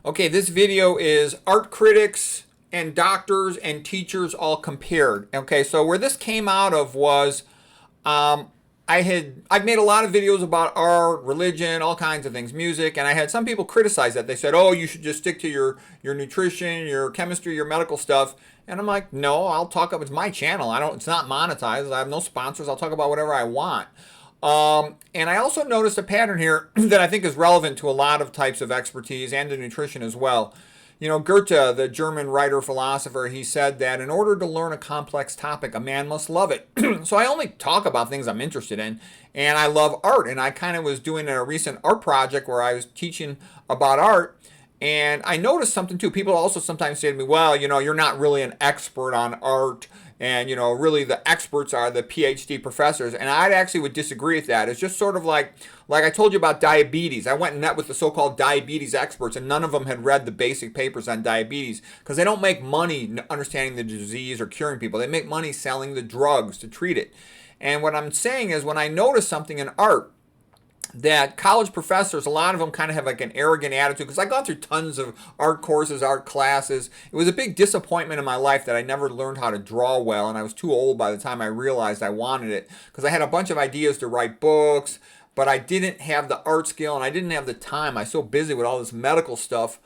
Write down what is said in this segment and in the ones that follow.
Okay, this video is art critics and doctors and teachers all compared. Okay, so where this came out of was um, I've made a lot of videos about art, religion, all kinds of things, music, and I had some people criticize that. They said, "Oh, you should just stick to your nutrition, your chemistry, your medical stuff." And I'm like, "No, I'll talk about it's my channel. I don't. It's not monetized. I have no sponsors. I'll talk about whatever I want." And I also noticed a pattern here that I think is relevant to a lot of types of expertise and to nutrition as well. You know, Goethe, the German writer philosopher, he said that in order to learn a complex topic, a man must love it. So I only talk about things I'm interested in, and I love art. And I kind of was doing a recent art project where I was teaching about art, and I noticed something too. People also sometimes say to me, well, you know, you're not really an expert on art. And, you know, really the experts are the PhD professors. And I actually would disagree with that. It's just sort of like I told you about diabetes. I went and met with the so-called diabetes experts, and none of them had read the basic papers on diabetes because they don't make money understanding the disease or curing people. They make money selling the drugs to treat it. And what I'm saying is when I notice something in art, that college professors, a lot of them kind of have like an arrogant attitude, because I've gone through tons of art courses, art classes. It was a big disappointment in my life that I never learned how to draw well, and I was too old by the time I realized I wanted it, because I had a bunch of ideas to write books, but I didn't have the art skill and I didn't have the time. I was so busy with all this medical stuff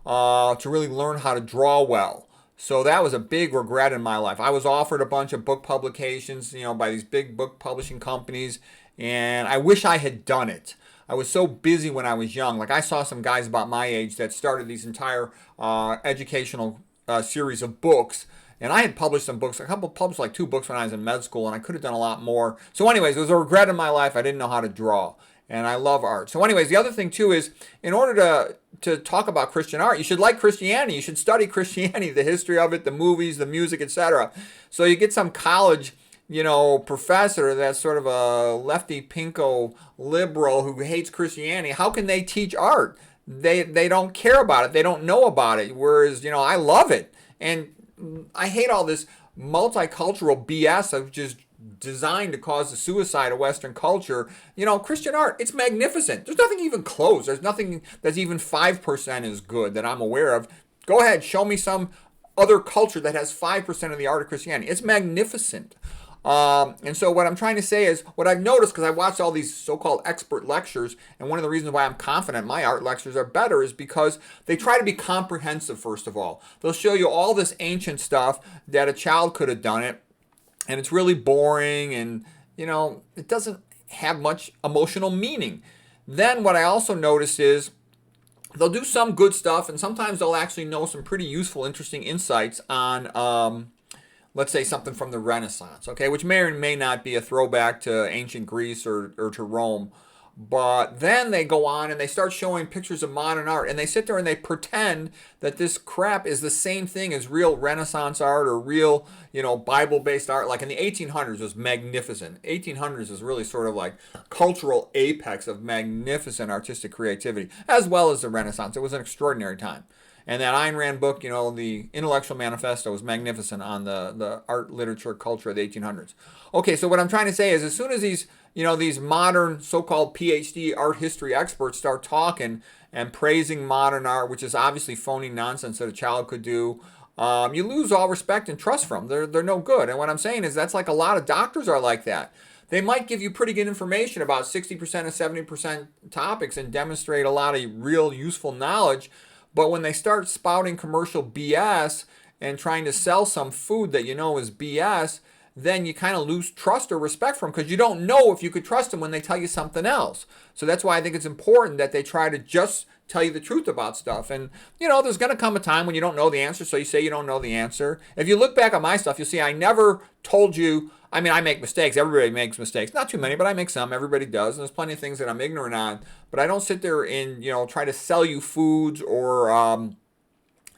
to really learn how to draw well. So that was a big regret in my life. I was offered a bunch of book publications, you know, by these big book publishing companies, and I wish I had done it. I was so busy when I was young. Like I saw some guys about my age that started these entire educational series of books, and I had published some books. Published like 2 books when I was in med school, and I could have done a lot more. So anyways, it was a regret in my life. I didn't know how to draw, and I love art. So anyways, the other thing too is in order to talk about Christian art, you should like Christianity. You should study Christianity, the history of it, the movies, the music, etc. So you get some college, you know, professor that's sort of a lefty pinko liberal who hates Christianity. How can they teach art? They don't care about it. They don't know about it. Whereas, you know, I love it. And I hate all this multicultural BS of just designed to cause the suicide of Western culture. You know, Christian art, it's magnificent. There's nothing even close. There's nothing that's even 5% as good that I'm aware of. Go ahead, show me some other culture that has 5% of the art of Christianity. It's magnificent. And so what I'm trying to say is what I've noticed, because I watched all these so-called expert lectures, and one of the reasons why I'm confident my art lectures are better is because they try to be comprehensive, first of all. They'll show you all this ancient stuff that a child could have done it, and it's really boring, and, you know, it doesn't have much emotional meaning. Then what I also notice is they'll do some good stuff, and sometimes they'll actually know some pretty useful, interesting insights on let's say something from the Renaissance, okay, which may or may not be a throwback to ancient Greece or to Rome. But then they go on and they start showing pictures of modern art, and they sit there and they pretend that this crap is the same thing as real Renaissance art or real, you know, Bible-based art. Like in the 1800s was magnificent. 1800s is really sort of like cultural apex of magnificent artistic creativity, as well as the Renaissance. It was an extraordinary time. And that Ayn Rand book, you know, the Intellectual Manifesto, was magnificent on the art, literature, culture of the 1800s. Okay, so what I'm trying to say is as soon as these, you know, these modern so-called PhD art history experts start talking and praising modern art, which is obviously phony nonsense that a child could do, you lose all respect and trust from them. They're no good. And what I'm saying is that's like a lot of doctors are like that. They might give you pretty good information about 60% and 70% topics and demonstrate a lot of real useful knowledge. But when they start spouting commercial BS and trying to sell some food that you know is BS, then you kind of lose trust or respect for them because you don't know if you could trust them when they tell you something else. So that's why I think it's important that they try to just tell you the truth about stuff. And, you know, there's going to come a time when you don't know the answer, so you say you don't know the answer. If you look back on my stuff, you'll see I never told you. I mean, I make mistakes. Everybody makes mistakes. Not too many, but I make some. Everybody does. And there's plenty of things that I'm ignorant on. But I don't sit there and, you know, try to sell you foods or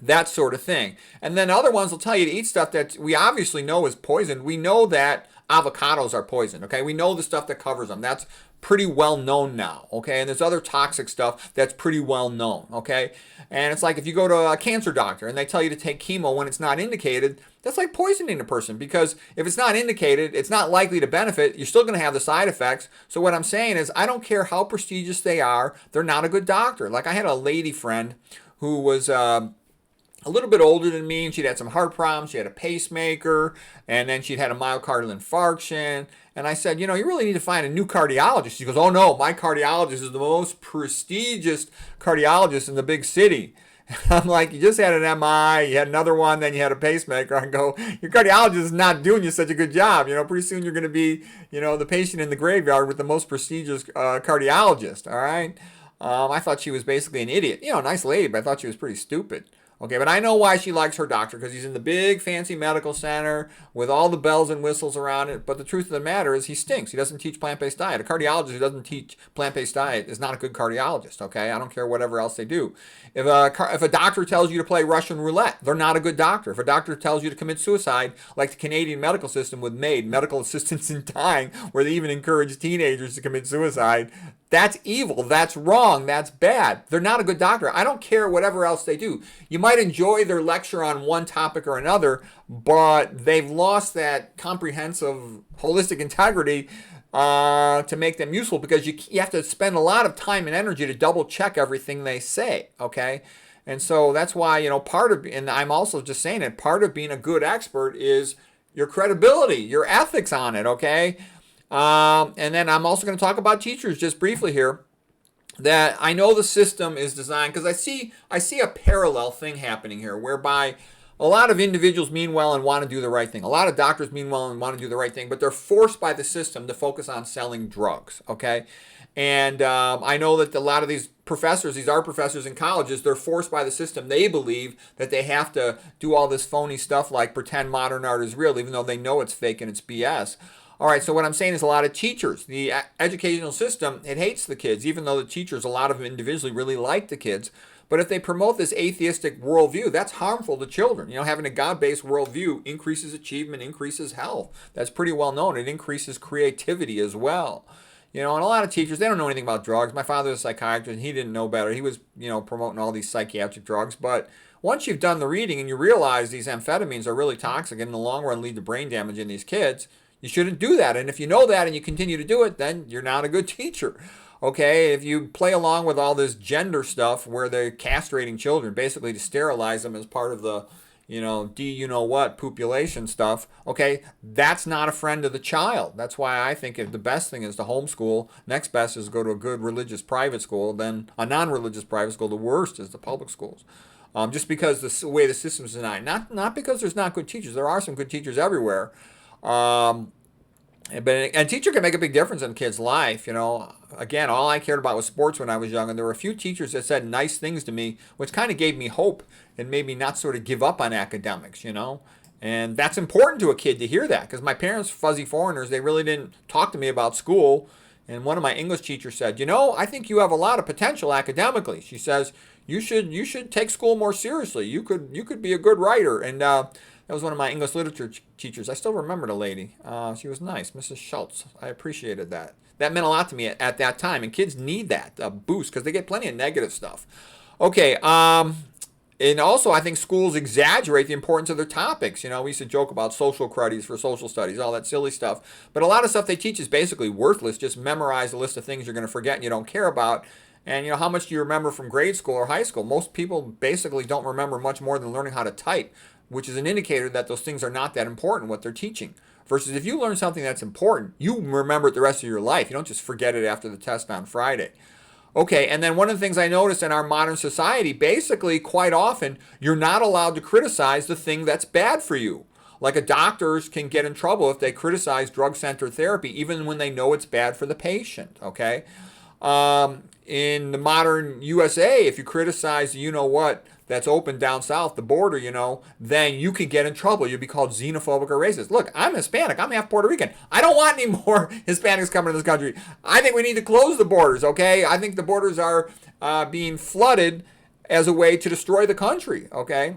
that sort of thing. And then other ones will tell you to eat stuff that we obviously know is poisoned. We know that avocados are poisoned, okay? We know the stuff that covers them. That's pretty well known now, okay? And there's other toxic stuff that's pretty well known, okay? And it's like if you go to a cancer doctor and they tell you to take chemo when it's not indicated, that's like poisoning a person, because if it's not indicated, it's not likely to benefit. You're still going to have the side effects. So what I'm saying is I don't care how prestigious they are, they're not a good doctor. Like I had a lady friend who was a little bit older than me, and she'd had some heart problems. She had a pacemaker, and then she'd had a myocardial infarction. And I said, you really need to find a new cardiologist. She goes, oh no, my cardiologist is the most prestigious cardiologist in the big city. I'm like, you just had an MI, you had another one, then you had a pacemaker. I go, your cardiologist is not doing you such a good job. Pretty soon you're going to be, the patient in the graveyard with the most prestigious cardiologist. All right. I thought she was basically an idiot. Nice lady, but I thought she was pretty stupid. Okay, but I know why she likes her doctor, because he's in the big fancy medical center with all the bells and whistles around it. But the truth of the matter is he stinks. He doesn't teach plant-based diet. A cardiologist who doesn't teach plant-based diet is not a good cardiologist, okay? I don't care whatever else they do. If a doctor tells you to play Russian roulette, they're not a good doctor. If a doctor tells you to commit suicide, like the Canadian medical system with MAID, medical assistance in dying, where they even encourage teenagers to commit suicide, that's evil. That's wrong. That's bad. They're not a good doctor. I don't care whatever else they do. You might enjoy their lecture on one topic or another, but they've lost that comprehensive, holistic integrity to make them useful, because you have to spend a lot of time and energy to double check everything they say, okay? And so that's why, and I'm also just saying it, part of being a good expert is your credibility, your ethics on it, okay? And then I'm also going to talk about teachers just briefly here, that I know the system is designed, because I see a parallel thing happening here, whereby a lot of individuals mean well and want to do the right thing. A lot of doctors mean well and want to do the right thing, but they're forced by the system to focus on selling drugs, okay? And I know that a lot of these professors, these art professors in colleges, they're forced by the system. They believe that they have to do all this phony stuff like pretend modern art is real, even though they know it's fake and it's BS. All right, so what I'm saying is a lot of teachers, the educational system, it hates the kids, even though the teachers, a lot of them individually really like the kids. But if they promote this atheistic worldview, that's harmful to children. Having a God-based worldview increases achievement, increases health. That's pretty well known. It increases creativity as well. And a lot of teachers, they don't know anything about drugs. My father's a psychiatrist, and he didn't know better. He was, promoting all these psychiatric drugs. But once you've done the reading and you realize these amphetamines are really toxic and in the long run lead to brain damage in these kids, you shouldn't do that. And if you know that and you continue to do it, then you're not a good teacher. Okay, if you play along with all this gender stuff where they're castrating children, basically to sterilize them as part of the, what population stuff, okay, that's not a friend of the child. That's why I think if the best thing is to homeschool. Next best is go to a good religious private school. Then a non-religious private school. The worst is the public schools. Just because the way the system is designed. Not because there's not good teachers. There are some good teachers everywhere. But a teacher can make a big difference in a kid's life. Again, all I cared about was sports when I was young, and there were a few teachers that said nice things to me, which kind of gave me hope and made me not sort of give up on academics. And that's important to a kid to hear that, because my parents, fuzzy foreigners, they really didn't talk to me about school. And one of my English teachers said, I think you have a lot of potential academically. She says you should take school more seriously. You could be a good writer. And that was one of my English literature teachers. I still remember the lady. She was nice, Mrs. Schultz. I appreciated that. That meant a lot to me at that time. And kids need that boost, because they get plenty of negative stuff. Okay. And also, I think schools exaggerate the importance of their topics. We used to joke about social credits for social studies, all that silly stuff. But a lot of stuff they teach is basically worthless. Just memorize a list of things you're going to forget and you don't care about. And how much do you remember from grade school or high school? Most people basically don't remember much more than learning how to type, which is an indicator that those things are not that important, what they're teaching. Versus if you learn something that's important, you remember it the rest of your life. You don't just forget it after the test on Friday. Okay, and then one of the things I noticed in our modern society, basically quite often, you're not allowed to criticize the thing that's bad for you. Like doctors can get in trouble if they criticize drug-centered therapy, even when they know it's bad for the patient, okay? In the modern USA, if you criticize what that's open down south, the border, then you can get in trouble. You'll be called xenophobic or racist. Look, I'm Hispanic. I'm half Puerto Rican. I don't want any more Hispanics coming to this country. I think we need to close the borders, okay? I think the borders are being flooded as a way to destroy the country, okay?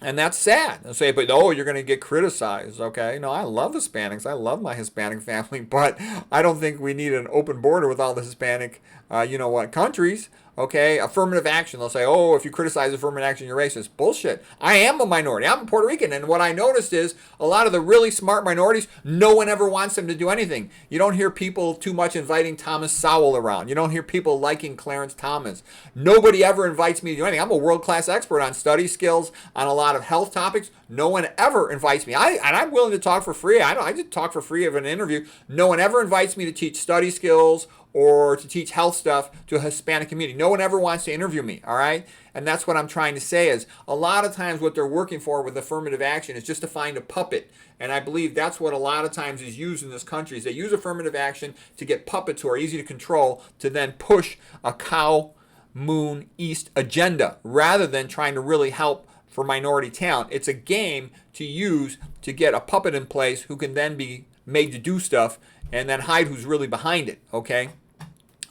And that's sad. They'll say, but you're going to get criticized, okay? No, I love Hispanics. I love my Hispanic family, but I don't think we need an open border with all the Hispanic, countries. Okay, affirmative action. They'll say, oh, if you criticize affirmative action, you're racist. Bullshit. I am a minority. I'm Puerto Rican. And what I noticed is a lot of the really smart minorities, no one ever wants them to do anything. You don't hear people too much inviting Thomas Sowell around. You don't hear people liking Clarence Thomas. Nobody ever invites me to do anything. I'm a world-class expert on study skills, on a lot of health topics. No one ever invites me. I'm willing to talk for free. I just talk for free of an interview. No one ever invites me to teach study skills or to teach health stuff to a Hispanic community. No one ever wants to interview me, all right? And that's what I'm trying to say is a lot of times what they're working for with affirmative action is just to find a puppet. And I believe that's what a lot of times is used in this country is they use affirmative action to get puppets who are easy to control to then push a cow, moon, east agenda rather than trying to really help for minority talent. It's a game to use to get a puppet in place who can then be made to do stuff and then hide who's really behind it, okay?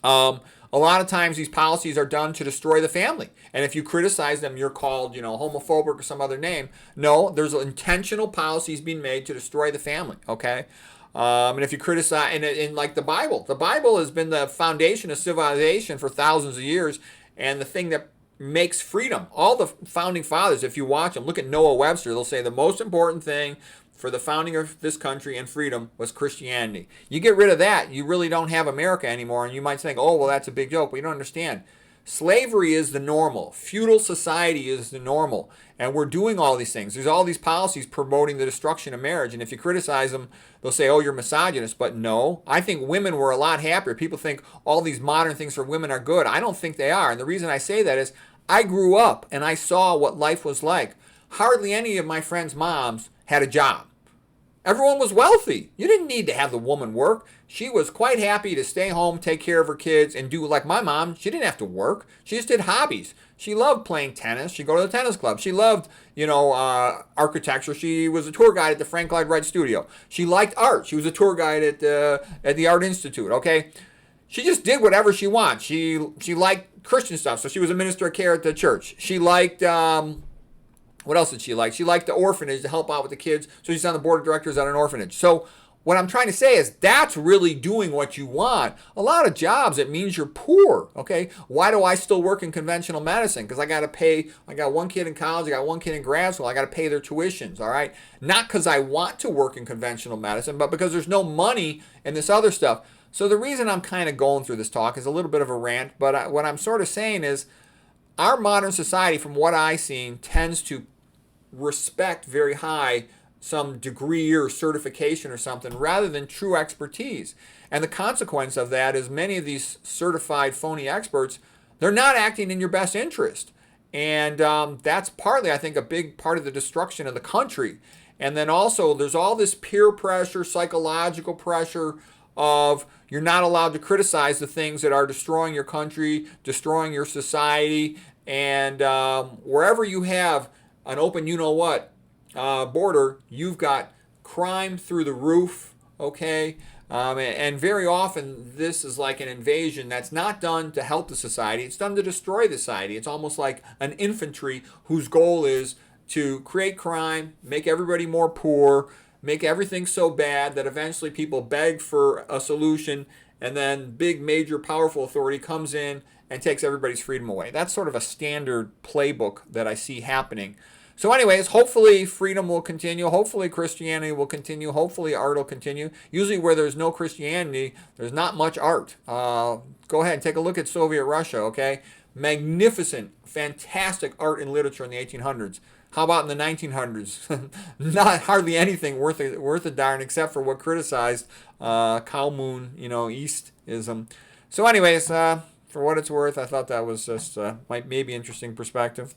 A lot of times these policies are done to destroy the family. And if you criticize them, you're called, homophobic or some other name. No, there's intentional policies being made to destroy the family, okay? And if you criticize, and like the Bible has been the foundation of civilization for thousands of years, and the thing that makes freedom. All the founding fathers, if you watch them, look at Noah Webster, they'll say the most important thing for the founding of this country and freedom was Christianity. You get rid of that, you really don't have America anymore. And you might think, oh, well, that's a big joke. But you don't understand. Slavery is the normal. Feudal society is the normal. And we're doing all these things. There's all these policies promoting the destruction of marriage. And if you criticize them, they'll say, oh, you're misogynist. But no, I think women were a lot happier. People think all these modern things for women are good. I don't think they are. And the reason I say that is I grew up and I saw what life was like. Hardly any of my friends' moms had a job. Everyone was wealthy. You didn't need to have the woman work. She was quite happy to stay home, take care of her kids, and do like my mom. She didn't have to work. She just did hobbies. She loved playing tennis. She'd go to the tennis club. She loved, architecture. She was a tour guide at the Frank Lloyd Wright Studio. She liked art. She was a tour guide at the Art Institute, okay? She just did whatever she wanted. She liked Christian stuff, so she was a minister of care at the church. She liked... what else did she like? She liked the orphanage to help out with the kids. So she's on the board of directors at an orphanage. So what I'm trying to say is that's really doing what you want. A lot of jobs, it means you're poor, okay? Why do I still work in conventional medicine? Because I got one kid in college, I got one kid in grad school, I got to pay their tuitions, all right? Not because I want to work in conventional medicine, but because there's no money in this other stuff. So the reason I'm kind of going through this talk is a little bit of a rant, but what I'm sort of saying is our modern society, from what I've seen, tends to respect very high some degree or certification or something rather than true expertise. And the consequence of that is many of these certified phony experts, they're not acting in your best interest. And that's partly, I think, a big part of the destruction of the country. And then also there's all this peer pressure, psychological pressure of you're not allowed to criticize the things that are destroying your country, destroying your society. And wherever you have an open border, you've got crime through the roof, okay? And very often this is like an invasion that's not done to help the society. It's done to destroy the society. It's almost like an infantry whose goal is to create crime, make everybody more poor, make everything so bad that eventually people beg for a solution, and then big, major, powerful authority comes in and takes everybody's freedom away. That's sort of a standard playbook that I see happening. So anyways, hopefully freedom will continue. Hopefully Christianity will continue. Hopefully art will continue. Usually where there's no Christianity, there's not much art. Go ahead and take a look at Soviet Russia, okay? Magnificent, fantastic art and literature in the 1800s. How about in the 1900s? Not hardly anything worth a darn except for what criticized cow moon, Eastism. So anyways, for what it's worth, I thought that was just maybe interesting perspective.